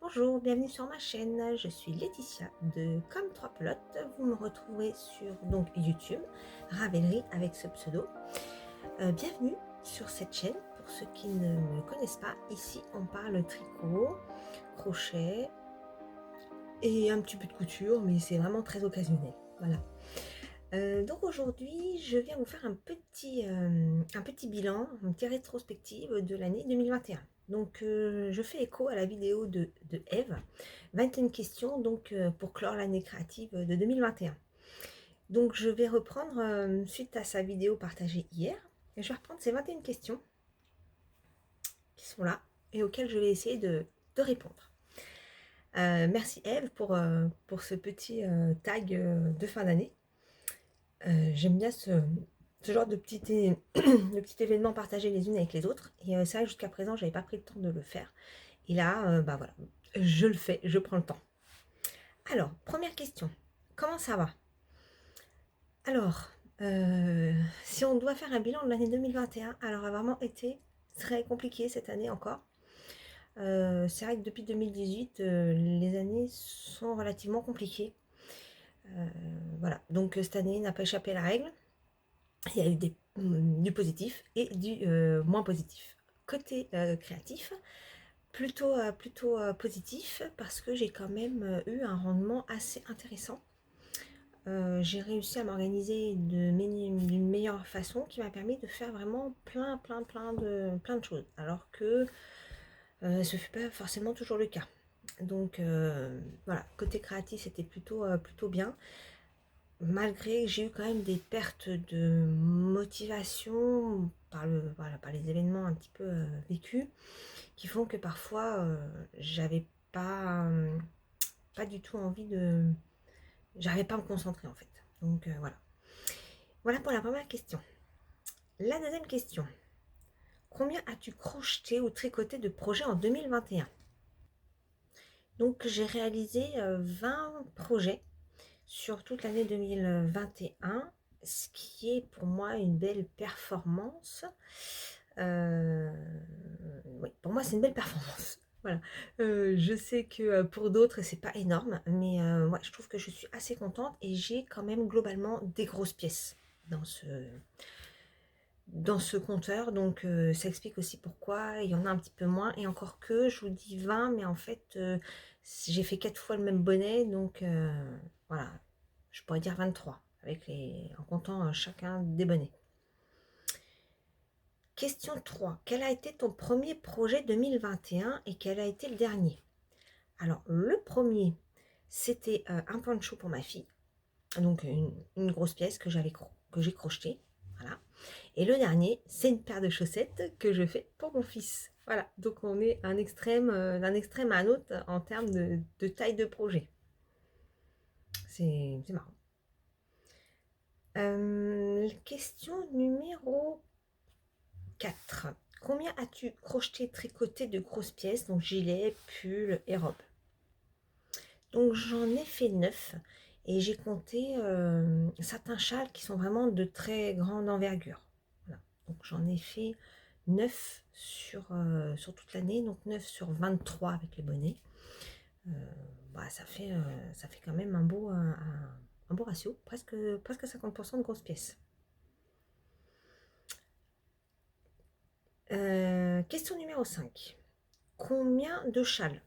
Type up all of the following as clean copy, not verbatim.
Bonjour, bienvenue sur ma chaîne, je suis Laetitia de Comme 3 Pelotes. Vous me retrouvez sur YouTube, Ravelry avec ce pseudo. Bienvenue sur cette chaîne, pour ceux qui ne me connaissent pas. Ici on parle tricot, crochet et un petit peu de couture, mais c'est vraiment très occasionnel. Voilà. Donc aujourd'hui je viens vous faire un petit bilan, une petite rétrospective de l'année 2021. Donc je fais écho à la vidéo de Eve, 21 questions donc pour clore l'année créative de 2021. Donc je vais reprendre suite à sa vidéo partagée hier, et je vais reprendre ces 21 questions qui sont là et auxquelles je vais essayer de répondre. Merci Eve pour ce petit tag de fin d'année. J'aime bien ce genre de de petit événement partagé les unes avec les autres. Et c'est vrai que jusqu'à présent, j'avais pas pris le temps de le faire. Et là, bah voilà, je le fais, je prends le temps. Alors, première question. Comment ça va? Alors, si on doit faire un bilan de l'année 2021, alors a vraiment été très compliqué cette année encore. C'est vrai que depuis 2018, les années sont relativement compliquées. Voilà, donc cette année n'a pas échappé à la règle. Il y a eu du positif et du moins positif. Côté créatif, plutôt positif, parce que j'ai quand même eu un rendement assez intéressant. J'ai réussi à m'organiser d'une meilleure façon, qui m'a permis de faire vraiment plein de choses, alors que ce ne fut pas forcément toujours le cas. Donc voilà, côté créatif c'était plutôt bien, malgré que j'ai eu quand même des pertes de motivation par les événements un petit peu vécus, qui font que parfois j'avais pas du tout envie de... J'arrivais pas à me concentrer en fait. Donc voilà. Voilà pour la première question. La deuxième question. Combien as-tu crocheté ou tricoté de projets en 2021? Donc j'ai réalisé 20 projets sur toute l'année 2021, ce qui est pour moi une belle performance. Oui, pour moi c'est une belle performance. Voilà. Je sais que pour d'autres c'est pas énorme, mais moi je trouve que je suis assez contente, et j'ai quand même globalement des grosses pièces dans ce compteur, donc ça explique aussi pourquoi il y en a un petit peu moins. Et encore que je vous dis 20, mais en fait j'ai fait 4 fois le même bonnet, donc voilà, je pourrais dire 23 en comptant chacun des bonnets. Question 3. Quel a été ton premier projet 2021 et quel a été le dernier? Alors le premier, c'était un poncho pour ma fille, donc une grosse pièce que j'ai crocheté. Voilà. Et le dernier, c'est une paire de chaussettes que je fais pour mon fils. Voilà, donc on est d'un extrême à un autre en termes de taille de projet. C'est marrant. Question numéro 4. Combien as-tu crocheté, tricoté de grosses pièces, donc gilets, pulls et robes? Donc j'en ai fait 9, et j'ai compté certains châles qui sont vraiment de très grande envergure. Voilà. Donc j'en ai fait 9 sur toute l'année, donc 9 sur 23 avec les bonnets. Bah, ça fait quand même un beau ratio, presque 50% de grosses pièces. Question numéro 5. Combien de châles?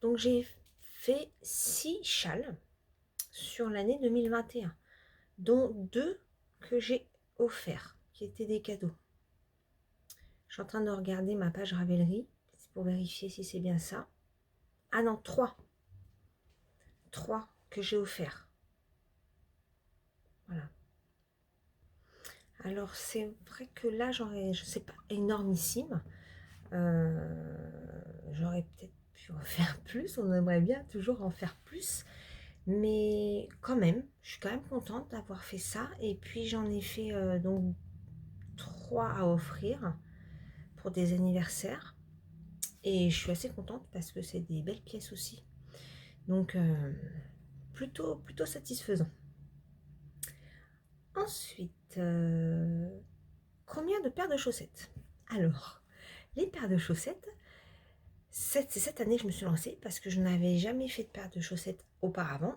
Donc j'ai fait 6 châles sur l'année 2021, dont 2 que j'ai offerts, qui étaient des cadeaux. Je suis en train de regarder ma page Ravelry pour vérifier si c'est bien ça. Ah non, 3 que j'ai offerts. Voilà. Alors c'est vrai que là j'aurais, je sais pas, énormissime. J'aurais peut-être pu en faire plus, on aimerait bien toujours en faire plus, mais quand même, je suis quand même contente d'avoir fait ça. Et puis j'en ai fait donc 3 à offrir pour des anniversaires, et je suis assez contente parce que c'est des belles pièces aussi, donc plutôt satisfaisant. Ensuite, combien de paires de chaussettes? Alors, les paires de chaussettes, c'est cette année que je me suis lancée parce que je n'avais jamais fait de paire de chaussettes auparavant.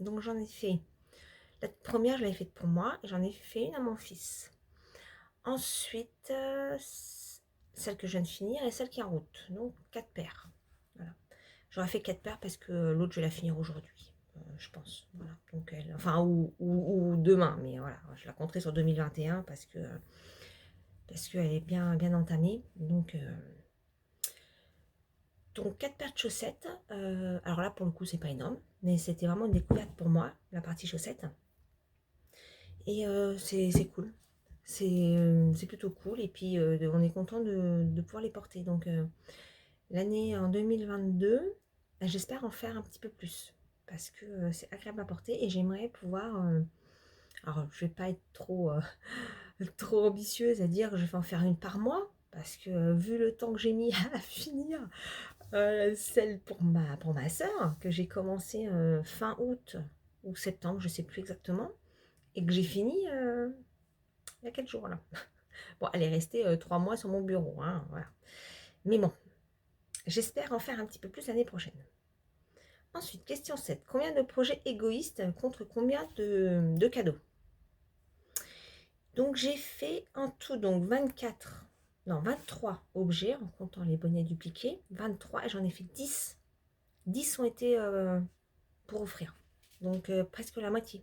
Donc j'en ai fait, la première je l'avais faite pour moi et j'en ai fait une à mon fils. Ensuite, celle que je viens de finir et celle qui est en route, donc 4 paires. Voilà. J'aurais fait 4 paires parce que l'autre je vais la finir aujourd'hui, je pense. Voilà. Donc enfin ou demain, mais voilà, je la compterai sur 2021 parce qu'elle est bien entamée. Donc 4 paires de chaussettes. Alors là pour le coup c'est pas énorme, mais c'était vraiment une découverte pour moi, la partie chaussettes. Et c'est cool. C'est plutôt cool. Et puis on est content de pouvoir les porter. Donc l'année en 2022, j'espère en faire un petit peu plus. Parce que c'est agréable à porter et j'aimerais pouvoir... alors je vais pas être trop, trop ambitieuse à dire que je vais en faire une par mois. Parce que vu le temps que j'ai mis à finir celle pour ma soeur, que j'ai commencé fin août ou septembre, je sais plus exactement, et que j'ai fini il y a 4 jours là. Bon, elle est restée 3 mois sur mon bureau, hein, voilà. Mais bon, j'espère en faire un petit peu plus l'année prochaine. Ensuite, question 7. Combien de projets égoïstes contre combien de cadeaux? Donc j'ai fait en tout donc 23 objets en comptant les bonnets dupliqués. 23 et j'en ai fait 10. 10 ont été pour offrir. Donc presque la moitié.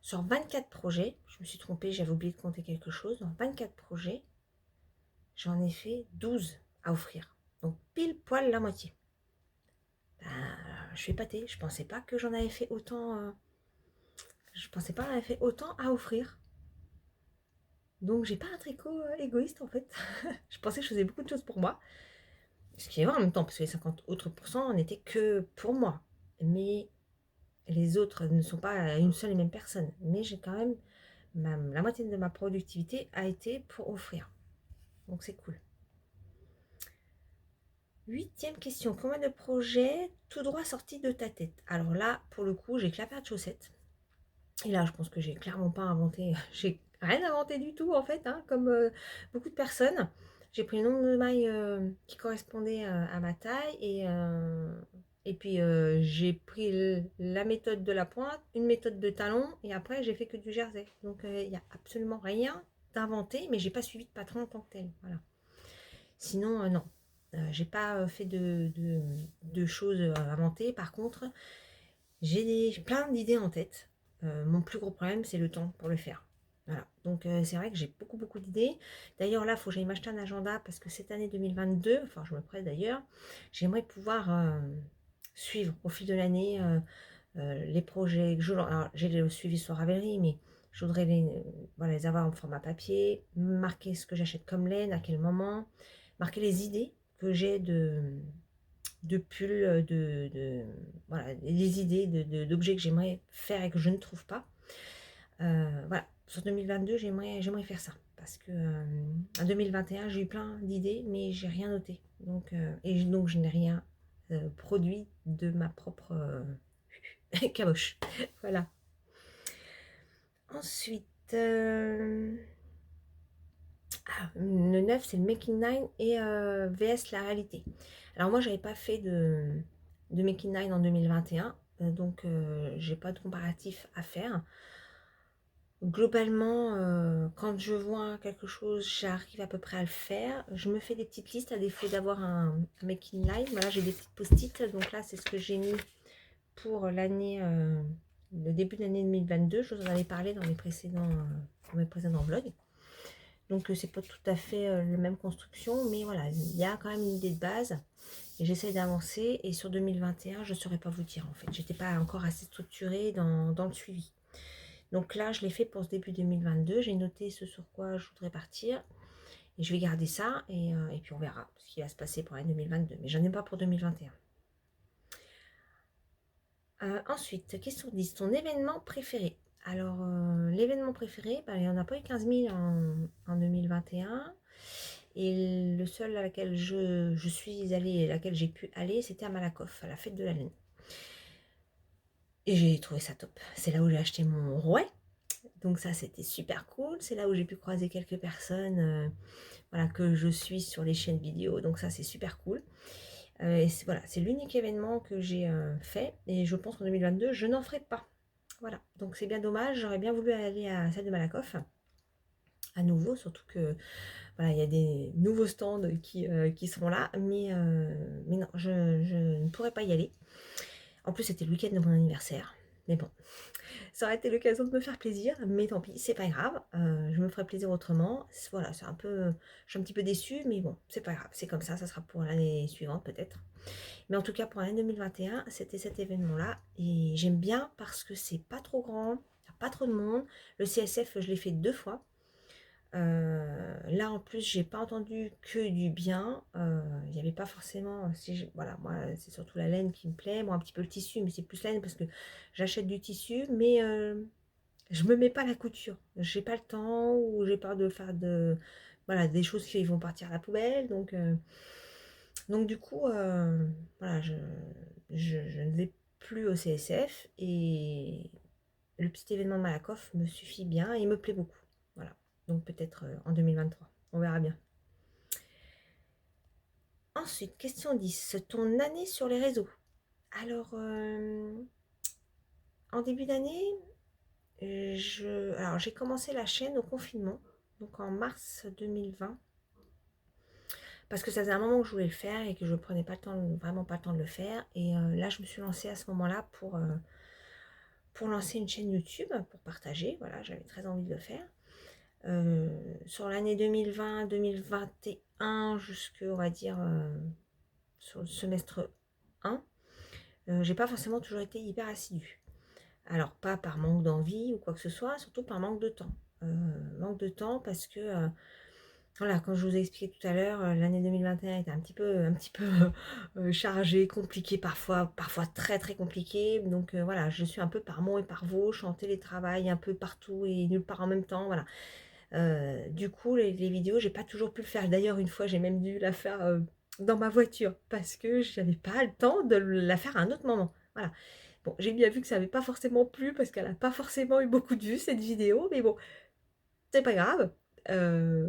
Sur 24 projets, je me suis trompée, j'avais oublié de compter quelque chose. Dans 24 projets, j'en ai fait 12 à offrir. Donc pile poil la moitié. Ben, je suis épatée, je pensais pas que j'en avais fait autant. Je pensais pas en avoir fait autant à offrir. Donc j'ai pas un tricot égoïste en fait. Je pensais que je faisais beaucoup de choses pour moi. Ce qui est vrai en même temps, parce que les 50 autres pourcents n'étaient que pour moi. Mais les autres ne sont pas une seule et même personne. Mais j'ai quand même la moitié de ma productivité a été pour offrir. Donc c'est cool. 8e question. Combien de projets tout droit sortis de ta tête? Alors là, pour le coup, j'ai que la paire de chaussettes. Et là, je pense que j'ai clairement pas inventé. J'ai rien inventé du tout, en fait, hein, comme beaucoup de personnes. J'ai pris le nombre de mailles qui correspondait à ma taille. Et puis, j'ai pris la méthode de la pointe, une méthode de talon. Et après, j'ai fait que du jersey. Donc, il n'y a absolument rien d'inventé. Mais j'ai pas suivi de patron en tant que tel. Voilà. Sinon, non. J'ai pas fait de choses inventées. Par contre, j'ai plein d'idées en tête. Mon plus gros problème, c'est le temps pour le faire. Voilà. Donc, c'est vrai que j'ai beaucoup d'idées. D'ailleurs, là, il faut que j'aille m'acheter un agenda parce que cette année 2022, enfin, je me prête d'ailleurs, j'aimerais pouvoir suivre au fil de l'année les projets que je... Alors, j'ai le suivi sur Ravelry, mais je voudrais voilà, les avoir en format papier, marquer ce que j'achète comme laine, à quel moment, marquer les idées que j'ai de pulls, voilà, les idées d'objets que j'aimerais faire et que je ne trouve pas. Voilà, sur 2022, j'aimerais faire ça. Parce que en 2021, j'ai eu plein d'idées, mais j'ai rien noté. Donc, donc je n'ai rien produit de ma propre caboche. Voilà. Ensuite, le 9, c'est le Making 9 et VS la réalité. Alors moi, j'avais pas fait de Making 9 en 2021, donc j'ai pas de comparatif à faire. Globalement, quand je vois quelque chose, j'arrive à peu près à le faire. Je me fais des petites listes à défaut d'avoir un Making 9. Voilà, j'ai des petites post-it, donc là, c'est ce que j'ai mis pour l'année, le début de l'année 2022. Je vous en avais parlé dans mes précédents vlogs. Donc c'est pas tout à fait la même construction, mais voilà, il y a quand même une idée de base. Et j'essaie d'avancer. Et sur 2021, je ne saurais pas vous dire en fait. J'étais pas encore assez structurée dans le suivi. Donc là, je l'ai fait pour ce début 2022. J'ai noté ce sur quoi je voudrais partir. Et je vais garder ça. Et puis on verra ce qui va se passer pour l'année 2022. Mais j'en ai pas pour 2021. Ensuite, question 10. Ton événement préféré? Alors, l'événement préféré, il n'y en a pas eu 15 000 en 2021. Et le seul à laquelle je suis allée et à laquelle j'ai pu aller, c'était à Malakoff, à la fête de la laine. Et j'ai trouvé ça top. C'est là où j'ai acheté mon rouet. Donc ça, c'était super cool. C'est là où j'ai pu croiser quelques personnes voilà, que je suis sur les chaînes vidéo, donc ça c'est super cool. Et voilà, c'est l'unique événement que j'ai fait, et je pense qu'en 2022 je n'en ferai pas. Voilà, donc c'est bien dommage, j'aurais bien voulu aller à celle de Malakoff à nouveau, surtout que voilà, il y a des nouveaux stands qui seront là, mais non, je ne pourrais pas y aller. En plus, c'était le week-end de mon anniversaire, mais bon, ça aurait été l'occasion de me faire plaisir, mais tant pis, c'est pas grave, je me ferai plaisir autrement. Voilà, c'est un peu, je suis un petit peu déçue, mais bon, c'est pas grave, c'est comme ça sera pour l'année suivante peut-être. Mais en tout cas, pour l'année 2021, c'était cet événement-là, et j'aime bien parce que c'est pas trop grand, il n'y a pas trop de monde. Le CSF, je l'ai fait 2 fois. Là en plus j'ai pas entendu que du bien, il n'y avait pas forcément, voilà, moi c'est surtout la laine qui me plaît, moi un petit peu le tissu, mais c'est plus laine parce que j'achète du tissu, mais je me mets pas à la couture, j'ai pas le temps, ou j'ai peur de faire voilà, des choses qui vont partir à la poubelle, donc du coup voilà, je ne vais plus au CSF, et le petit événement de Malakoff me suffit bien et il me plaît beaucoup. Voilà. Donc peut-être en 2023. On verra bien. Ensuite, question 10. Ton année sur les réseaux. Alors, en début d'année, alors j'ai commencé la chaîne au confinement, donc en mars 2020, parce que ça faisait un moment que je voulais le faire et que je ne prenais pas le temps, vraiment pas le temps de le faire. Et là, je me suis lancée à ce moment-là pour lancer une chaîne YouTube, pour partager. Voilà, j'avais très envie de le faire. Sur l'année 2020-2021 jusque, on va dire, sur le semestre 1, j'ai pas forcément toujours été hyper assidue. Alors pas par manque d'envie ou quoi que ce soit, surtout par manque de temps. Manque de temps parce que voilà, comme je vous ai expliqué tout à l'heure, l'année 2021 était un petit peu chargée, compliquée parfois très très compliquée. Donc voilà, je suis un peu par Mont et par Vaux, je suis en télétravail un peu partout et nulle part en même temps. Voilà. Du coup, les vidéos, j'ai pas toujours pu le faire. D'ailleurs, une fois, j'ai même dû la faire dans ma voiture parce que j'avais pas le temps de la faire à un autre moment. Voilà. Bon, j'ai bien vu que ça n'avait pas forcément plu parce qu'elle n'a pas forcément eu beaucoup de vues cette vidéo, mais bon, c'est pas grave.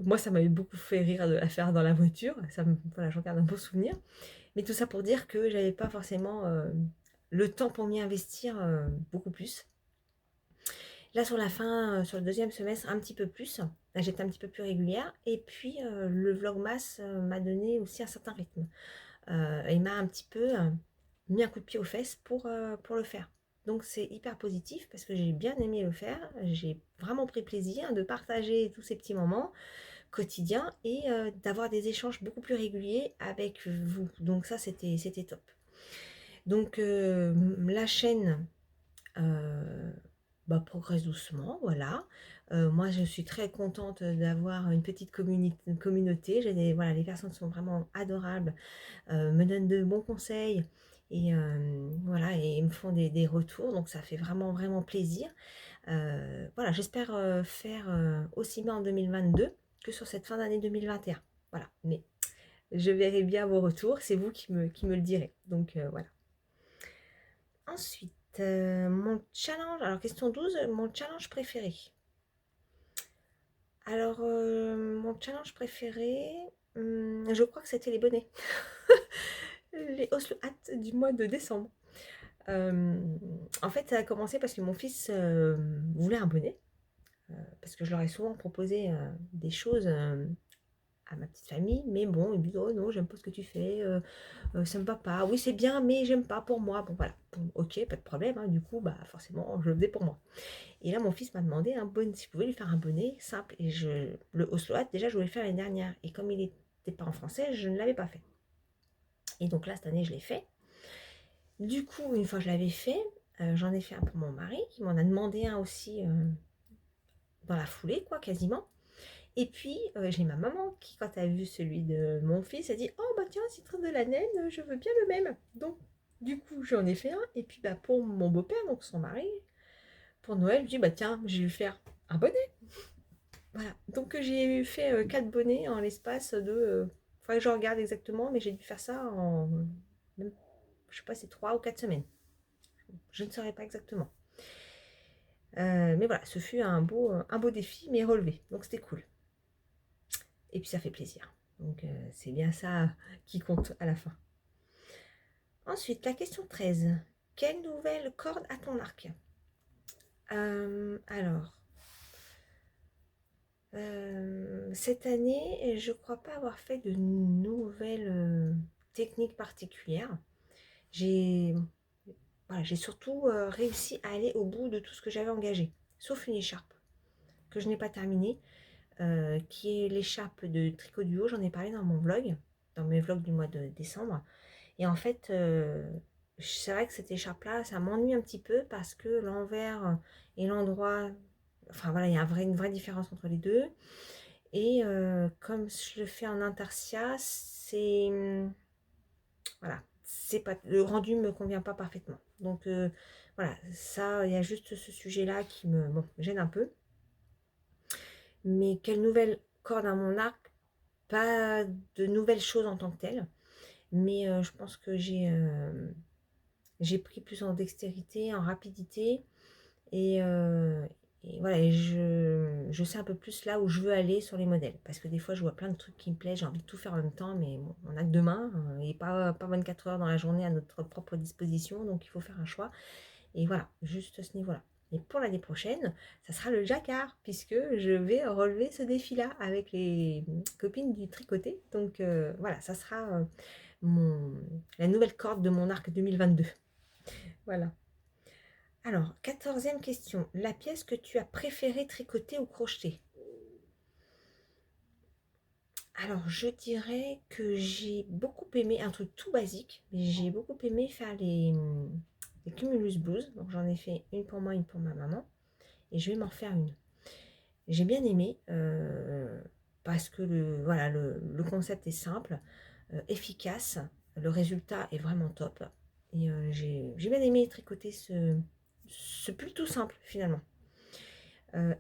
Moi, ça m'avait beaucoup fait rire de la faire dans la voiture. Voilà, j'en garde un beau souvenir. Mais tout ça pour dire que j'avais pas forcément le temps pour m'y investir beaucoup plus. Là, sur la fin, sur le deuxième semestre, un petit peu plus. Là, j'étais un petit peu plus régulière. Et puis, le Vlogmas m'a donné aussi un certain rythme. Il m'a un petit peu mis un coup de pied aux fesses pour le faire. Donc, c'est hyper positif parce que j'ai bien aimé le faire. J'ai vraiment pris plaisir de partager tous ces petits moments quotidiens et d'avoir des échanges beaucoup plus réguliers avec vous. Donc, ça, c'était top. Donc, la chaîne progresse doucement, voilà. Moi, je suis très contente d'avoir une petite communauté. Voilà, les personnes sont vraiment adorables, me donnent de bons conseils et voilà, et me font des retours. Donc, ça fait vraiment, vraiment plaisir. Voilà, j'espère faire aussi bien en 2022 que sur cette fin d'année 2021. Voilà, mais je verrai bien vos retours. C'est vous qui me le direz. Donc, voilà. Ensuite, mon challenge, alors question 12, mon challenge préféré. Alors, mon challenge préféré, je crois que c'était les bonnets. Les Oslo Hat du mois de décembre. En fait, ça a commencé parce que mon fils voulait un bonnet. Parce que je leur ai souvent proposé des choses à ma petite famille, mais bon, ils me disent: «Oh non, j'aime pas ce que tu fais, ça me va pas. Oui, c'est bien, mais j'aime pas pour moi». Bon, voilà. Bon, ok, pas de problème, hein. Du coup, bah, forcément, je le faisais pour moi. Et là, mon fils m'a demandé un bonnet, si je pouvais lui faire un bonnet simple. Et le Oslo Hat, déjà, je voulais le faire l'année dernière. Et comme il n'était pas en français, je ne l'avais pas fait. Et donc là, cette année, je l'ai fait. Du coup, une fois que je l'avais fait, j'en ai fait un pour mon mari, qui m'en a demandé un aussi dans la foulée, quoi, quasiment. Et puis, j'ai ma maman qui, quand elle a vu celui de mon fils, a dit: «Oh, bah tiens, c'est très de la naine, je veux bien le même». Donc, du coup, j'en ai fait un. Et puis, bah, pour mon beau-père, donc son mari, pour Noël, je me dis: «Bah tiens, je vais lui faire un bonnet». Voilà. Donc, j'ai fait 4 bonnets en l'espace de. Faudrait que je regarde exactement, mais j'ai dû faire ça en. Même, je sais pas, c'est 3 ou 4 semaines. Je ne saurais pas exactement. Mais voilà, ce fut un beau défi, mais relevé. Donc, c'était cool. et puis ça fait plaisir. Donc c'est bien ça qui compte à la fin. Ensuite, la question 13. Quelle nouvelle corde à ton arc? Alors, cette année, je ne crois pas avoir fait de nouvelles techniques particulières. J'ai surtout réussi à aller au bout de tout ce que j'avais engagé, sauf une écharpe que je n'ai pas terminée, qui est l'écharpe de Tricot Duo. J'en ai parlé dans mon vlog, dans mes vlogs du mois de décembre. Et en fait, c'est vrai que cette écharpe-là, ça m'ennuie un petit peu parce que l'envers et l'endroit, enfin voilà, il y a une vraie différence entre les deux. Et comme je le fais en intarsia, voilà, c'est pas, le rendu me convient pas parfaitement. Donc voilà, ça, il y a juste ce sujet-là qui me gêne un peu. Mais quelle nouvelle corde à mon arc? Pas de nouvelles choses en tant que telles. Mais je pense que j'ai pris plus en dextérité, en rapidité. Et, voilà, et je sais un peu plus là où je veux aller sur les modèles. Parce que des fois, je vois plein de trucs qui me plaisent, j'ai envie de tout faire en même temps, mais bon, on n'a que demain, et pas 24 heures dans la journée à notre propre disposition, donc il faut faire un choix. Et voilà, juste à ce niveau-là. Et pour l'année prochaine, ça sera le jacquard, puisque je vais relever ce défi-là avec les copines du tricoté. Donc voilà, ça sera la nouvelle corde de mon arc 2022. Voilà. Alors, 14e question. La pièce que tu as préféré tricoter ou crocheter? Alors, je dirais que j'ai beaucoup aimé un truc tout basique, mais j'ai beaucoup aimé faire les Cumulus Blues. Donc, j'en ai fait une pour moi, une pour ma maman. Et je vais m'en faire une. J'ai bien aimé parce que voilà, le concept est simple, efficace. Le résultat est vraiment top. Et j'ai bien aimé tricoter ce plutôt simple finalement.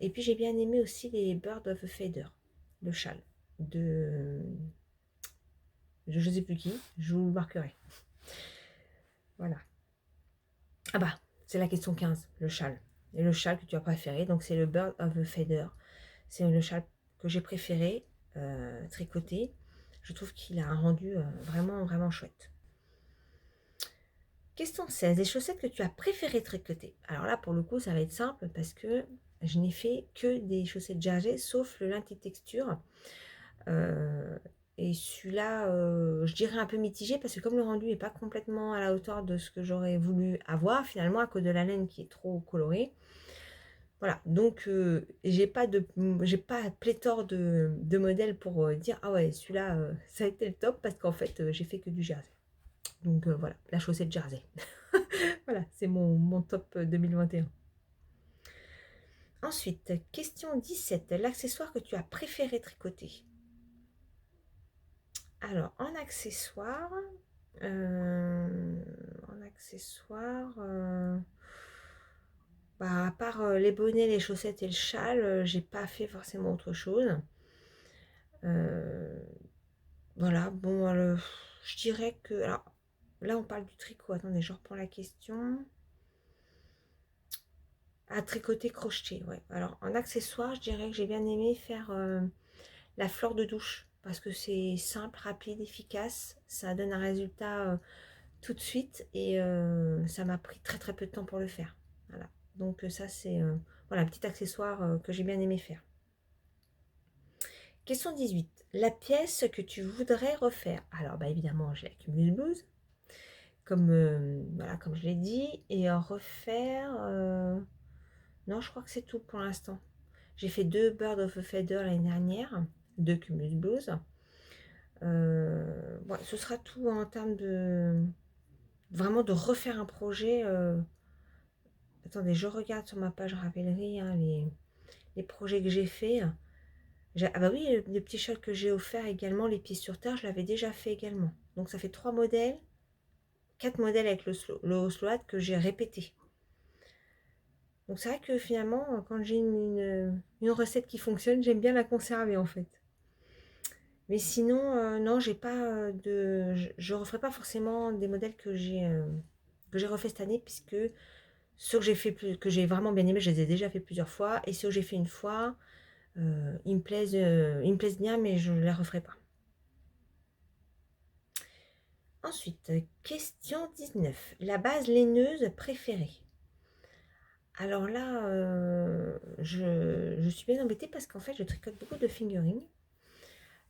Et puis j'ai bien aimé aussi les Bird of a Feather, le châle de je ne sais plus qui, je vous le marquerai. Voilà. Ah bah, c'est la question 15, le châle. Et le châle que tu as préféré, donc c'est le Bird of a Feather. C'est le châle que j'ai préféré tricoter. Je trouve qu'il a un rendu vraiment, vraiment chouette. Question 16, les chaussettes que tu as préféré tricoter. Alors là, pour le coup, ça va être simple parce que je n'ai fait que des chaussettes jersey, sauf le linty texture. Et celui-là, je dirais un peu mitigé parce que comme le rendu n'est pas complètement à la hauteur de ce que j'aurais voulu avoir, finalement, à cause de la laine qui est trop colorée. Voilà, donc j'ai pas pléthore de modèles pour dire ah ouais, celui-là, ça a été le top parce qu'en fait, j'ai fait que du jersey. Donc voilà, la chaussette jersey. Voilà, c'est mon top 2021. Ensuite, question 17. L'accessoire que tu as préféré tricoter. Alors, en accessoire, bah, à part les bonnets, les chaussettes et le châle, j'ai pas fait forcément autre chose. Voilà, bon, alors, je dirais que... Alors, là, on parle du tricot. Attendez, je reprends la question. À tricoter, crocheter, ouais. Alors, en accessoire, je dirais que j'ai bien aimé faire la fleur de douche. Parce que c'est simple, rapide, efficace. Ça donne un résultat tout de suite. Et ça m'a pris très très peu de temps pour le faire. Voilà. Donc ça, c'est voilà, un petit accessoire que j'ai bien aimé faire. Question 18. La pièce que tu voudrais refaire. Alors, bah, évidemment, j'ai la Cumulus Blues. Voilà, comme je l'ai dit. Et en refaire... non, je crois que c'est tout pour l'instant. J'ai fait 2 Bird of a Feather l'année dernière. 2 Cumulus Blues. Ouais, ce sera tout en termes de... Vraiment de refaire un projet... Attendez, je regarde sur ma page Ravelry hein, les projets que j'ai fait. Ah bah oui, le petit shot que j'ai offert également, les pieds sur terre, je l'avais déjà fait également. Donc ça fait 3 modèles, 4 modèles avec le slow hat que j'ai répété. Donc c'est vrai que finalement, quand j'ai une recette qui fonctionne, j'aime bien la conserver en fait. Mais sinon, non, j'ai pas je referai pas forcément des modèles que j'ai refait cette année, puisque ceux que j'ai fait que j'ai vraiment bien aimé, je les ai déjà fait plusieurs fois. Et ceux que j'ai fait une fois, Ils me plaisent bien, mais je ne les referai pas. Ensuite, question 19. La base laineuse préférée. Alors là, je suis bien embêtée parce qu'en fait, je tricote beaucoup de fingering.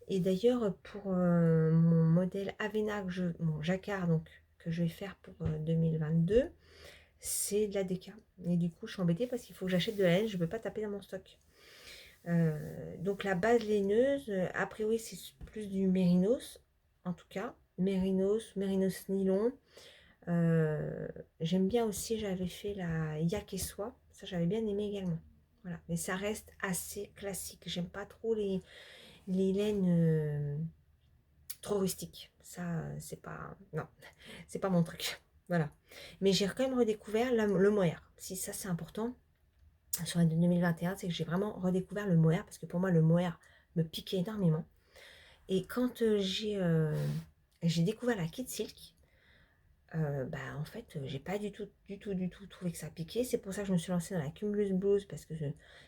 Et d'ailleurs, pour mon modèle Avena, mon jacquard, donc, que je vais faire pour 2022, c'est de la DK. Et du coup, je suis embêtée parce qu'il faut que j'achète de la laine, je ne peux pas taper dans mon stock. Donc la base laineuse, a priori, c'est plus du mérinos, en tout cas. Mérinos nylon. J'aime bien aussi, j'avais fait la yak et soie, ça j'avais bien aimé également. Voilà, mais ça reste assez classique. J'aime pas trop les laines trop rustiques. Ça, c'est pas, non, c'est pas mon truc. Voilà. Mais j'ai quand même redécouvert le mohair. Si ça c'est important sur l'année 2021, c'est que j'ai vraiment redécouvert le mohair parce que pour moi le mohair me piquait énormément. Et quand j'ai découvert la Kid Silk, bah, en fait, j'ai pas du tout trouvé que ça piquait. C'est pour ça que je me suis lancée dans la Cumulus Blues parce que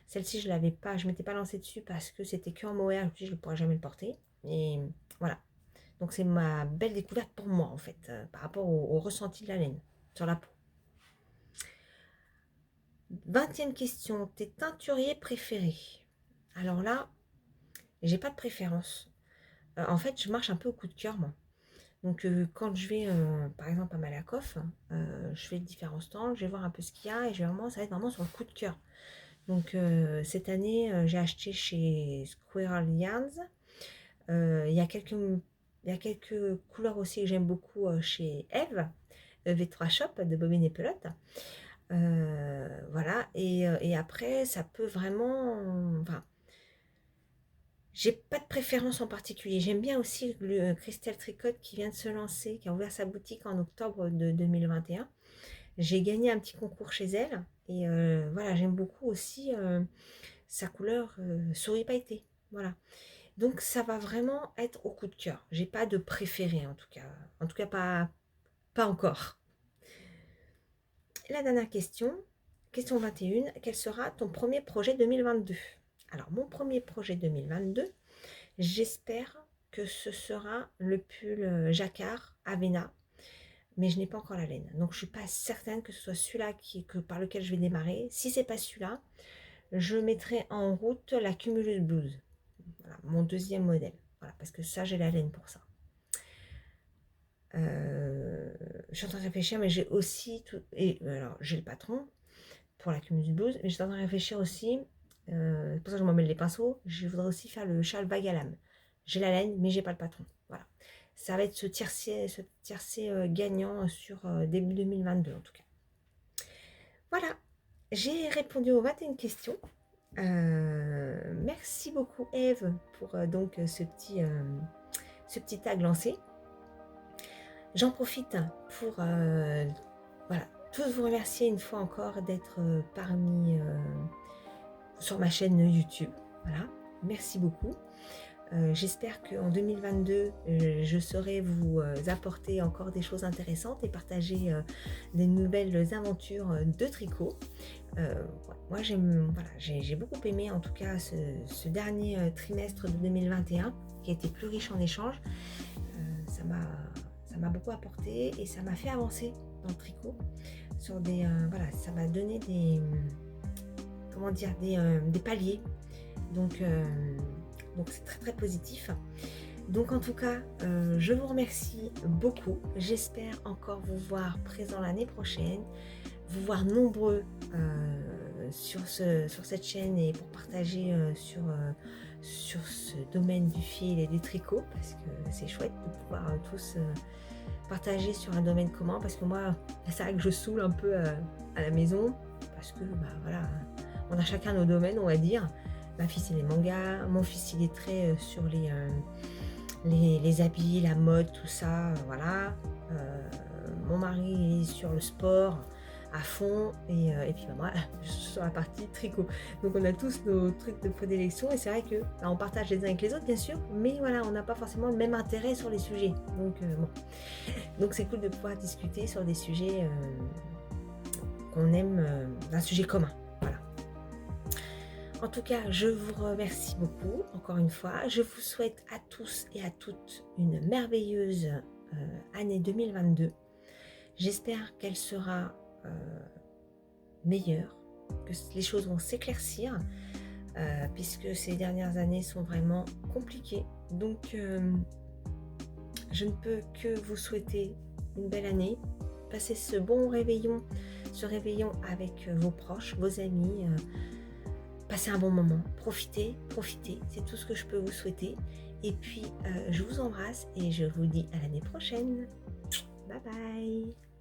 celle-ci, je m'étais pas lancée dessus parce que c'était que en mohair. Je me suis dit, je ne pourrais jamais le porter. Et voilà. Donc, c'est ma belle découverte pour moi, en fait, par rapport au ressenti de la laine sur la peau. 20e question. Tes teinturiers préférés? Alors là, j'ai pas de préférence. En fait, je marche un peu au coup de cœur, moi. Donc, quand je vais, par exemple, à Malakoff, je fais différents stands, je vais voir un peu ce qu'il y a et ça va être vraiment sur le coup de cœur. Donc, cette année, j'ai acheté chez Squirrel Yarns. Il y a quelques couleurs aussi que j'aime beaucoup chez Eve, V3 Shop de Bobine et Pelote. Voilà, et après, ça peut vraiment... Enfin, j'ai pas de préférence en particulier. J'aime bien aussi le Christelle Tricot qui vient de se lancer, qui a ouvert sa boutique en octobre de 2021. J'ai gagné un petit concours chez elle. Et voilà, j'aime beaucoup aussi sa couleur souris pailletée. Voilà. Donc ça va vraiment être au coup de cœur. J'ai pas de préféré en tout cas. En tout cas, pas encore. Et la dernière question, question 21. Quel sera ton premier projet 2022? Alors, mon premier projet 2022, j'espère que ce sera le pull jacquard Avena, mais je n'ai pas encore la laine. Donc, je ne suis pas certaine que ce soit celui-là par lequel je vais démarrer. Si ce n'est pas celui-là, je mettrai en route la Cumulus Blues. Voilà, mon deuxième modèle. Voilà, parce que ça, j'ai la laine pour ça. Je suis en train de réfléchir, mais j'ai aussi tout. Et alors, j'ai le patron pour la Cumulus Blues, mais je suis en train de réfléchir aussi. C'est pour ça que je m'emmêle les pinceaux. Je voudrais aussi faire le châle vague à lame. J'ai la laine, mais j'ai pas le patron. Voilà. Ça va être ce tiercé gagnant sur début 2022 en tout cas. Voilà. J'ai répondu aux 21 questions. Merci beaucoup Eve pour donc ce petit tag lancé. J'en profite pour voilà, tous vous remercier une fois encore d'être parmi sur ma chaîne YouTube. Voilà, merci beaucoup. J'espère qu'en 2022, je saurai vous apporter encore des choses intéressantes et partager des nouvelles aventures de tricot. Moi, j'ai beaucoup aimé en tout cas ce dernier trimestre de 2021 qui a été plus riche en échanges. Ça m'a beaucoup apporté et ça m'a fait avancer dans le tricot. Voilà, ça m'a donné des paliers. Donc c'est très très positif. Donc en tout cas, je vous remercie beaucoup. J'espère encore vous voir présent l'année prochaine, vous voir nombreux sur cette chaîne et pour partager sur ce domaine du fil et du tricot, parce que c'est chouette de pouvoir tous partager sur un domaine commun, parce que moi, c'est vrai que je saoule un peu à la maison, parce que voilà, on a chacun nos domaines, on va dire. Ma fille c'est les mangas, mon fils il est très sur les habits, la mode, tout ça, voilà. Mon mari il est sur le sport à fond et puis moi je suis sur la partie tricot. Donc on a tous nos trucs de prédilection et c'est vrai que on partage les uns avec les autres bien sûr, mais voilà, on n'a pas forcément le même intérêt sur les sujets. Donc bon, donc c'est cool de pouvoir discuter sur des sujets qu'on aime, un sujet commun. En tout cas, je vous remercie beaucoup, encore une fois. Je vous souhaite à tous et à toutes une merveilleuse année 2022. J'espère qu'elle sera meilleure, que les choses vont s'éclaircir, puisque ces dernières années sont vraiment compliquées. Donc, je ne peux que vous souhaiter une belle année. Passez ce bon réveillon, avec vos proches, vos amis. Passez un bon moment, profitez, c'est tout ce que je peux vous souhaiter. Et puis, je vous embrasse et je vous dis à l'année prochaine. Bye bye.